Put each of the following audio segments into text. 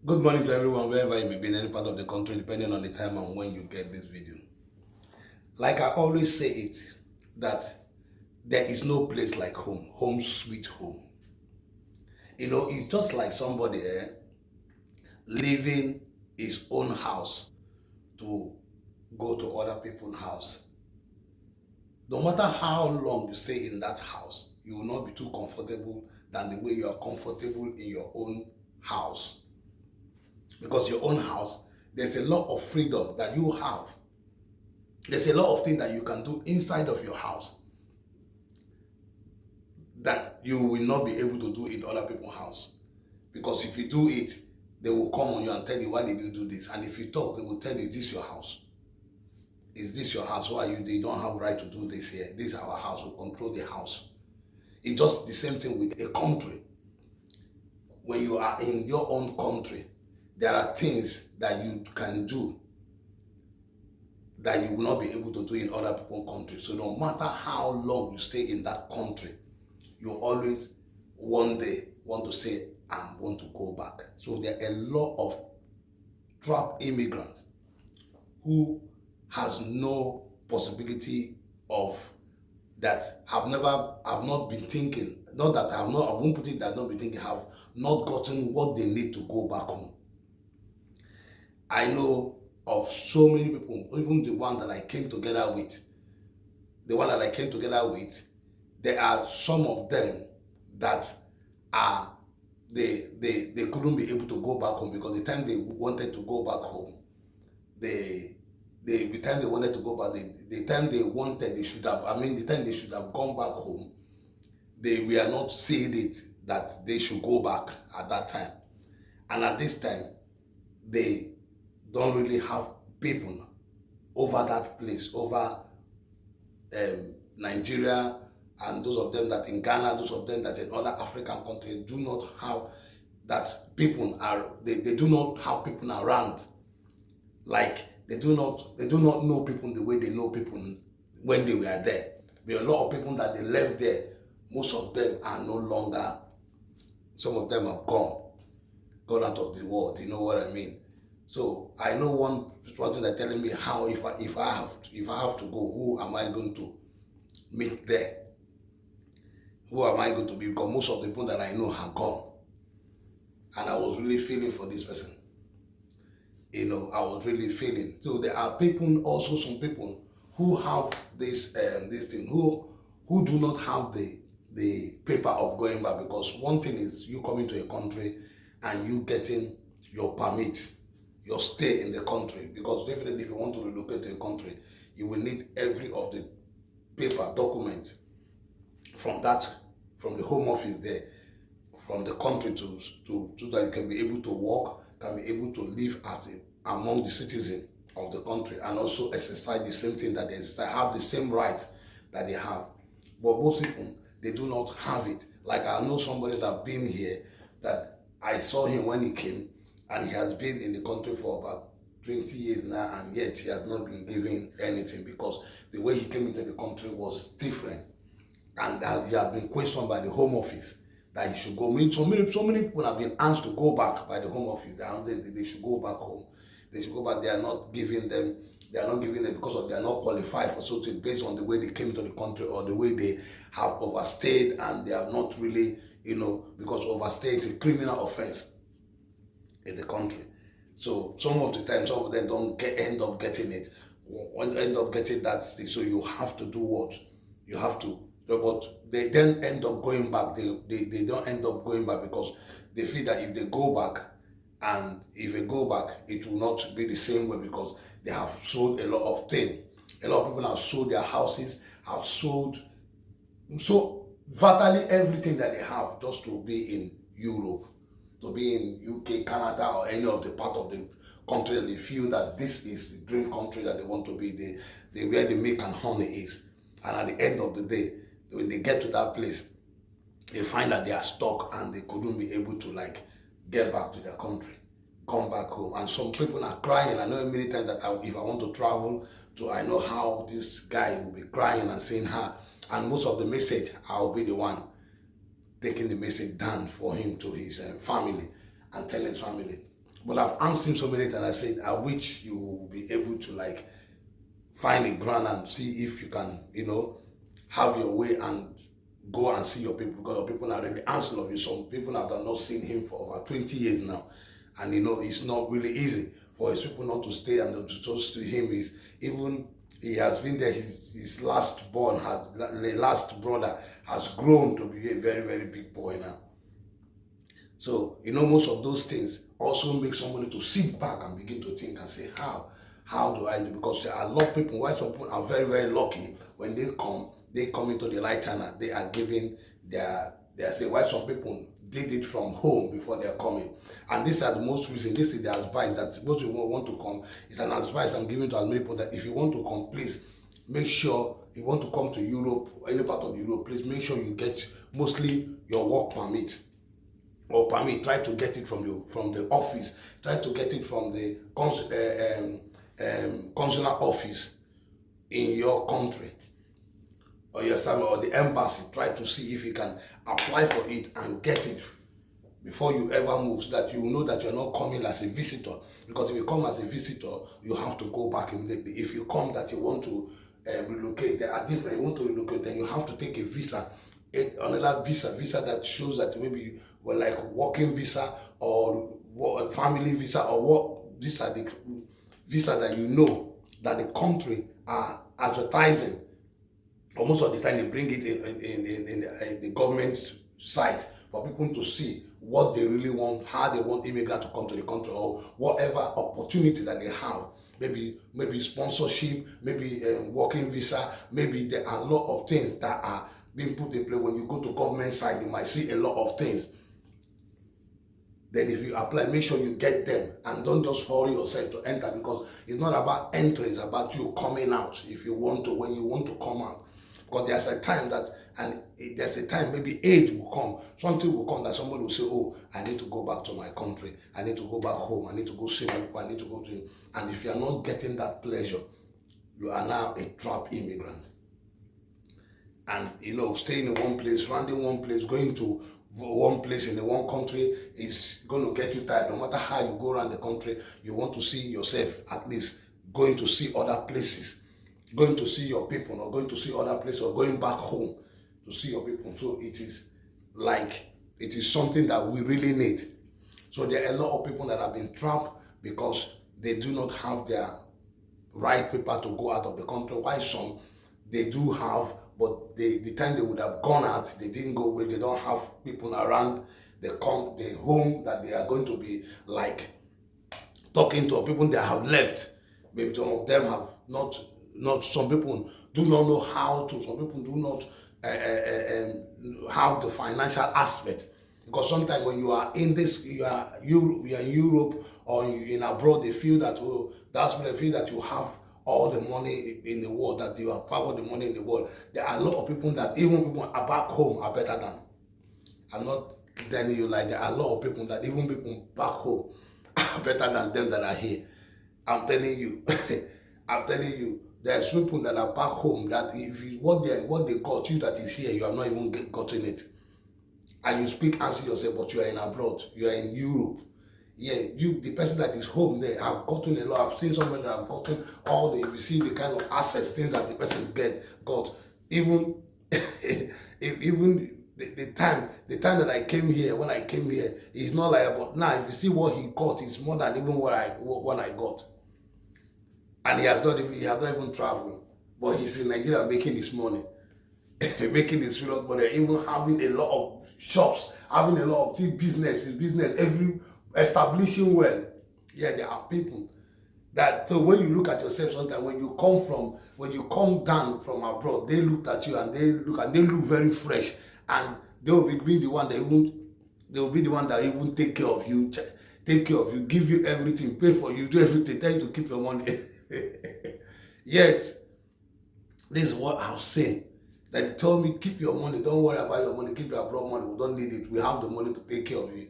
Good morning to everyone, wherever you may be in any part of the country, depending on the time and when you get this video. Like I always say it, that there is no place like home, home sweet home. It's just like somebody leaving his own house to go to other people's house. No matter how long you stay in that house, you will not be too comfortable than the way you are comfortable in your own house. Because your own house, there's a lot of freedom that you have. There's a lot of things that you can do inside of your house that you will not be able to do in other people's house. Because if you do it, they will come on you and tell you, why did you do this? And if you talk, they will tell you, is this your house? Is this your house? Why are you? They don't have right to do this here. This is our house. We control the house. It's just the same thing with a country. When you are in your own country, there are things that you can do that you will not be able to do in other people's countries. So no matter how long you stay in that country, you always one day want to say, I want to go back. So there are a lot of trapped immigrants who has no possibility of that have not been thinking, not that I won't put it that not been thinking, have not gotten what they need to go back home. I know of so many people, even the one that I came together with, there are some of them that are they couldn't be able to go back home because the time they wanted to go back home, the time they wanted to go back, the time they should have, the time they should have gone back home, they were not seeing it that they should go back at that time. And at this time, they don't really have people over that place, over Nigeria, and those of them that in Ghana, those of them that in other African countries do not have that people are, they do not have people around. Like they do not know people the way they know people when they were there. There are a lot of people that they left there. Most of them are no longer, some of them have gone out of the world, you know what I mean? So I know one thing they're telling me, how if I have to go, who am I going to meet there? Who am I going to be? Because most of the people that I know have gone. And I was really feeling for this person. I was really feeling. So there are people, also some people who have this thing, who do not have the paper of going back. Because one thing is you coming to a country and you getting your permit, your stay in the country. Because definitely if you want to relocate to a country, you will need every of the paper documents from the home office there, from the country so that you can be able to work, can be able to live as among the citizens of the country, and also exercise the same thing that they exercise, have the same right that they have. But most people, they do not have it. Like I know somebody that been here, that I saw him when he came, and he has been in the country for about 20 years now, and yet he has not been given anything because the way he came into the country was different. And he has been questioned by the home office that he should go. So many people have been asked to go back by the home office. They should go back home. They should go back. They are not giving them because they are not qualified for something based on the way they came to the country or the way they have overstayed, and they have not really, because overstaying is a criminal offense in the country. So some of the time, some of them don't end up getting it. End up getting that. So you have to do what? You have to. But they then end up going back. They don't end up going back because they feel that if they go back, it will not be the same way because they have sold a lot of things. A lot of people have sold their houses, have sold virtually everything that they have just to be in Europe, to be in UK, Canada, or any of the part of the country that they feel that this is the dream country that they want to be, where the milk and honey is. And at the end of the day, when they get to that place, they find that they are stuck and they couldn't be able to get back to their country, come back home. And some people are crying. I know many times that if I want to travel I know how this guy will be crying and saying her. And most of the message, I'll be the one taking the message down for him to his family and tell his family. But I've asked him so many times, I said, I wish you will be able to like find a ground and see if you can, have your way and go and see your people, because your people are really asking of you. Some people have not seen him for over 20 years now. And it's not really easy for his people not to stay and to talk to him. Is even he has been there, his last the last brother has grown to be a very, very big boy now. So, most of those things also make somebody to sit back and begin to think and say, how do I do? Because there are a lot of people, why some people are very, very lucky when they come into the right channel, they are giving say why some people did it from home before they're coming. And these are the most reason, this is the advice that most people want to come. It's an advice I'm giving to as many people that if you want to come, please make sure, if you want to come to Europe, any part of Europe, please make sure you get mostly your work permit. Or permit, try to get it from the office, try to get it from the consular office in your country, or your family, or the embassy. Try to see if you can apply for it and get it before you ever move, so that you know that you're not coming as a visitor. Because if you come as a visitor, you have to go back immediately. If you come that you want to relocate, there are different. You want to relocate, then you have to take a visa. Another visa that shows that maybe you were like working visa or family visa, or what. These are the visa that that the country are advertising. Or most of the time they bring it in the government site for people to see what they really want, how they want immigrants to come to the country, or whatever opportunity that they have. Maybe sponsorship, maybe working visa, maybe there are a lot of things that are being put in place. When you go to government side, you might see a lot of things. Then if you apply, make sure you get them, and don't just hurry yourself to enter, because it's not about entry, it's about you coming out. If you want to, when you want to come out, because there's a time maybe age will come, something will come that somebody will say, oh, I need to go back to my country, I need to go back home, I need to go see my people, I need to go to, and if you are not getting that pleasure, you are now a trapped immigrant. And staying in one place, running one place, going to one place in one country is going to get you tired. No matter how you go around the country, you want to see yourself at least going to see other places, going to see your people, or going to see other places, or going back home to see your people. So it is something that we really need. So there are a lot of people that have been trapped because they do not have their right paper to go out of the country. Why some they do have, but the time they would have gone out, they didn't go where they don't have people around the home that they are going to be like talking to, people that have left. Maybe some of them have not, some people do not know how to, some people do not have the financial aspect. Because sometimes when you are in this, you are in Europe or in abroad, they feel that, that's when they feel that you have all the money in the world, that you have all the money in the world. There are a lot of people that even people are back home are better than. I'm not telling you like there are a lot of people that even people back home are better than them that are here. I'm telling you, there's people that are back home that if what they got you that is here, you have not even gotten it. And you speak, answer yourself, but you are in abroad, you are in Europe. Yeah, the person that is home there, I've gotten a lot. I've seen somebody that have gotten all the receive the kind of assets, things that the person got. Even even the time that I came here, when I came here, it's not like, but now if you see what he got, it's more than even what I got. And he has not even traveled, but he's in Nigeria making his money, making his serious money, even having a lot of shops, having a lot of business, establishing well. Yeah, there are people that, so when you look at yourself sometimes, when you come down from abroad, they look at you and they look very fresh, and they will be the one that even take care of you, give you everything, pay for you, do everything, tell you to keep your money. Yes, this is what I've seen. They told me, keep your money, don't worry about your money, keep your abroad money, we don't need it, we have the money to take care of you.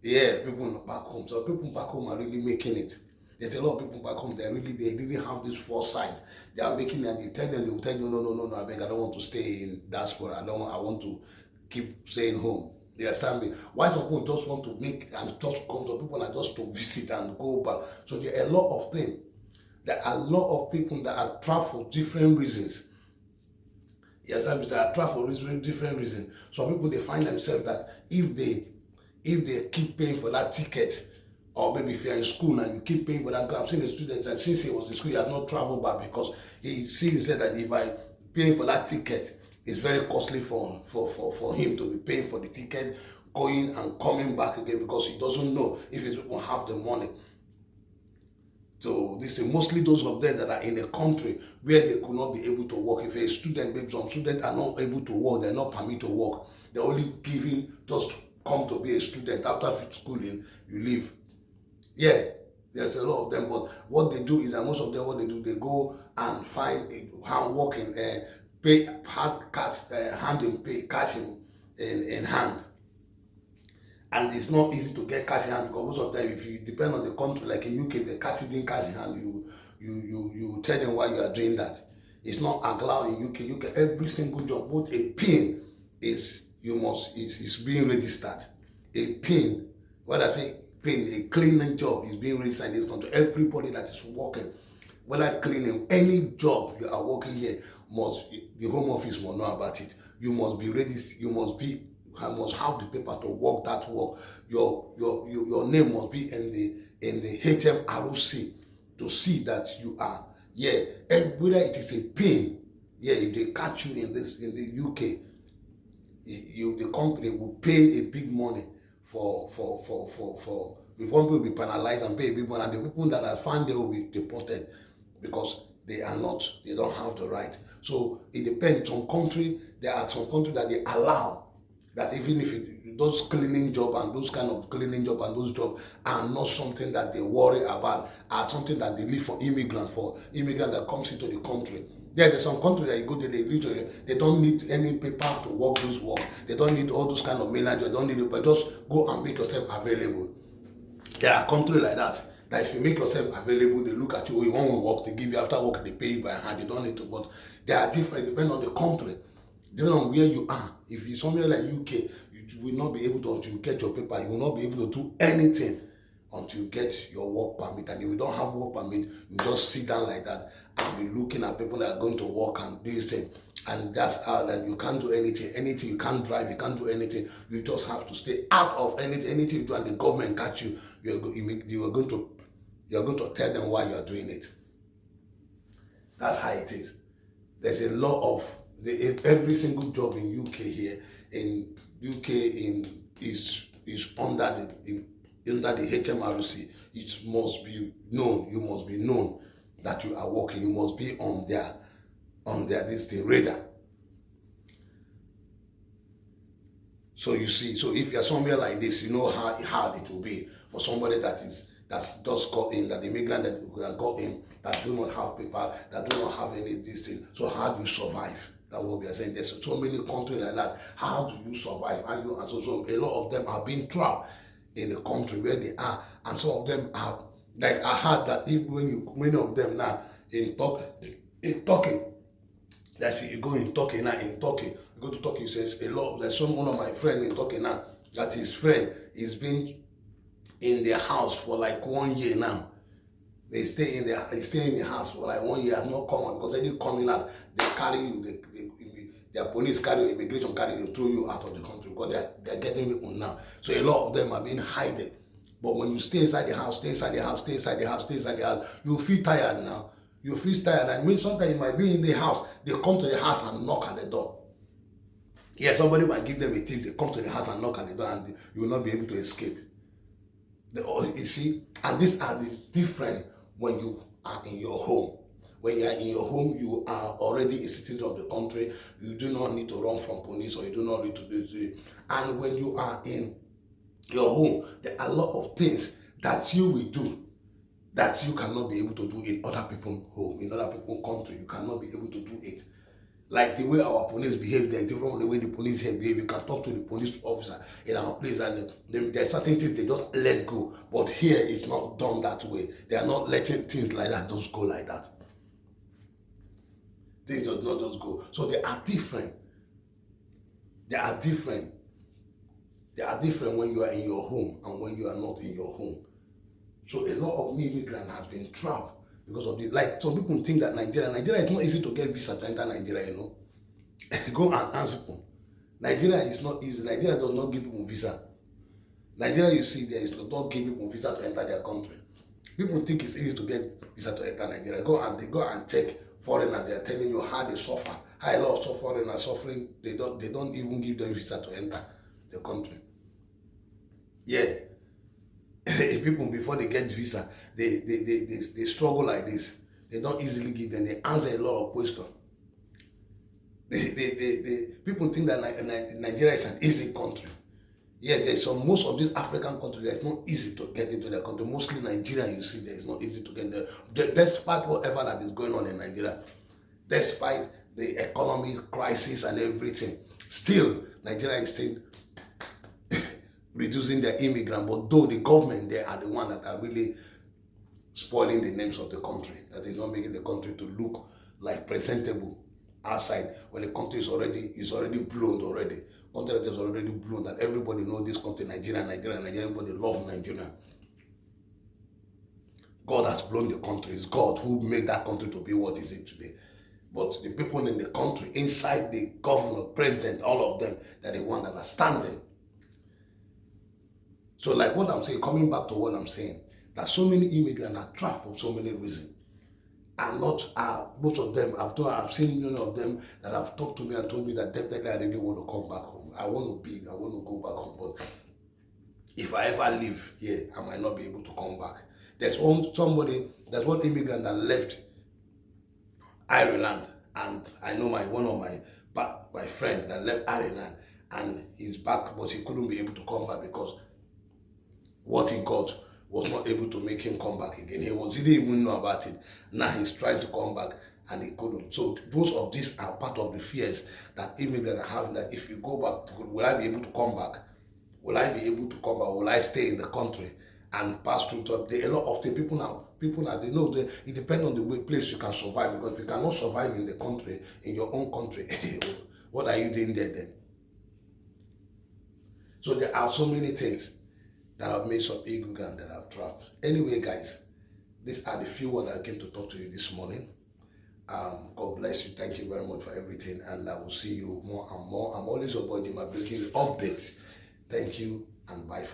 Yeah, people back home. So people back home are really making it. There's a lot of people back home, they didn't have this foresight. They are making it, and you tell them, they will tell you, no, I beg, I don't want to stay in diaspora. I want to keep staying home. You understand me? Why some people just want to make and just come, some people are just to visit and go back. So there are a lot of things. There are a lot of people that are trapped for different reasons. Yes, they are trapped for different reasons. Some people, they find themselves that if they keep paying for that ticket, or maybe if you're in school and you keep paying for that, I've seen the students that since he was in school, he has not traveled back because he said that if I paying for that ticket, it's very costly for him to be paying for the ticket, going and coming back again, because he doesn't know if his people have the money. So this is mostly those of them that are in a country where they could not be able to work. If you're a student, maybe some students are not able to work, they're not permitted to work. They're only giving just come to be a student. After schooling, you leave. Yeah, there's a lot of them, but what they do is that most of them, what they do, they go and find hand working, pay hand cash, hand in pay, cash in hand. And it's not easy to get cash in hand because most of them, if you depend on the country, like in UK, they catch you doing cash in hand, you tell them why you are doing that. It's not allowed in UK. Every single job, both a pin is being registered. A pin, what I say, pin, a cleaning job is being registered in this country. Everybody that is working, whether cleaning, any job you are working here, the home office must know about it. You must be ready. You must have the paper to work that work. Your name must be in the HMRC to see that you are. Yeah, whether it is a pin. Yeah, if they catch you in the UK, the company will pay a big money for if one will be penalized and pay a big money, and the people that are found, they will be deported because they don't have the right. So it depends. There are some countries that they allow that even if those cleaning job and those kind of cleaning job and those jobs are not something that they worry about, are something that they leave for immigrant that comes into the country. Yeah, there's some country that you go to, they don't need any paper to work those work. They don't need all those kind of manager. They don't need it, but just go and make yourself available. There are countries like that if you make yourself available, they look at you, you want to work, they give you, after work, they pay you by hand. They don't need to, but they are different depending on the country. Depending on where you are. If you're somewhere like UK, you will not be able to, until you get your paper, you will not be able to do anything until you get your work permit. And if you don't have work permit, you just sit down like that and be looking at people that are going to work and do the same. And that's how that you can't do anything. You can't drive, you can't do anything. You just have to stay out of anything you do, and the government catch you. You're going to tell them why you are doing it. That's how it is. There's a lot of every single job in UK here is under the HMRC. It must be known. You must be known that you are working. You must be on their radar. So you see, so if you're somewhere like this, you know how hard it will be for somebody that's just got in, that immigrant that got in, that do not have paper, that do not have any this thing. So how do you survive? That's what we are saying. There's so many countries like that. How do you survive? And so a lot of them are being trapped in the country where they are, and some of them are, like I heard that even many of them now in Turkey, that you go in Turkey now, you go to Turkey, says a lot. There's one of my friends in Turkey now, that his friend is been in their house for like 1 year now. They stay in the house for like 1 year, has not come out, because any coming out, they carry you, their police carry you, immigration carry you, throw you out of the country, because they're getting people now. So a lot of them are being hidden. But when you stay inside the house, you feel tired now. You feel tired, and sometimes you might be in the house, they come to the house and knock at the door. Yeah, somebody might give them a tip, they come to the house and knock at the door, and you will not be able to escape. You see, and these are the different when you are in your home. When you are in your home, you are already a citizen of the country. You do not need to run from police, or you do not need to do it. And when you are in your home, there are a lot of things that you will do that you cannot be able to do in other people's home, in other people's country. You cannot be able to do it. Like the way our police behave, they're different from the way the police here behave. You can talk to the police officer in our place, and there are certain things they just let go. But here, it's not done that way. They are not letting things like that just go like that. Things do not just go. So they are different. They are different when you are in your home and when you are not in your home. So a lot of immigrants has been trapped because of this. Like some people think that Nigeria is not easy to get visa to enter Nigeria, you know. Go and ask people. Nigeria is not easy. Nigeria does not give people visa. Nigeria, you see, there is not give people visa to enter their country. People think it's easy to get visa to enter Nigeria. They go and check foreigners. They are telling you how they suffer. How a lot of foreigners are suffering. They don't even give them visa to enter the country. Yeah. People before they get visa, they struggle like this. They don't easily give them. They answer a lot of questions. People think that Nigeria is an easy country. Yeah, most of these African countries, it's not easy to get into their country. Mostly Nigeria, you see, it's not easy to get there. Despite whatever that is going on in Nigeria, despite the economic crisis and everything, still Nigeria is still reducing their immigrants. But though the government, they are the one that are really spoiling the names of the country, that is not making the country to look like presentable outside when the country is already blown already. Country that is already blown, that everybody knows this country, Nigeria, everybody love Nigeria. God has blown the country. It's God who made that country to be what is it today. But the people in the country, inside the governor, president, all of them, they're the ones that are standing. So like what I'm saying, coming back to what I'm saying, that so many immigrants are trapped for so many reasons. And most of them, I've seen many of them that have talked to me and told me that definitely I really want to come back home. I want to go back home, but if I ever leave here, I might not be able to come back. There's one immigrant that left Ireland, and I know one of my friend that left Ireland, and he's back, but he couldn't be able to come back because what he got was not able to make him come back again. He didn't even know about it. Now he's trying to come back and he couldn't. So both of these are part of the fears that immigrants are having, that if you go back, will I be able to come back? Will I be able to come back? Will I stay in the country and pass through a lot of things? People now, they know that it depends on the place you can survive, because if you cannot survive in the country, in your own country, what are you doing there then? So there are so many things that have made some immigrants that have trapped. Anyway, guys, these are the few words I came to talk to you this morning. God bless you. Thank you very much for everything, and I will see you more and more. I'm always about my breaking updates. Thank you, and bye.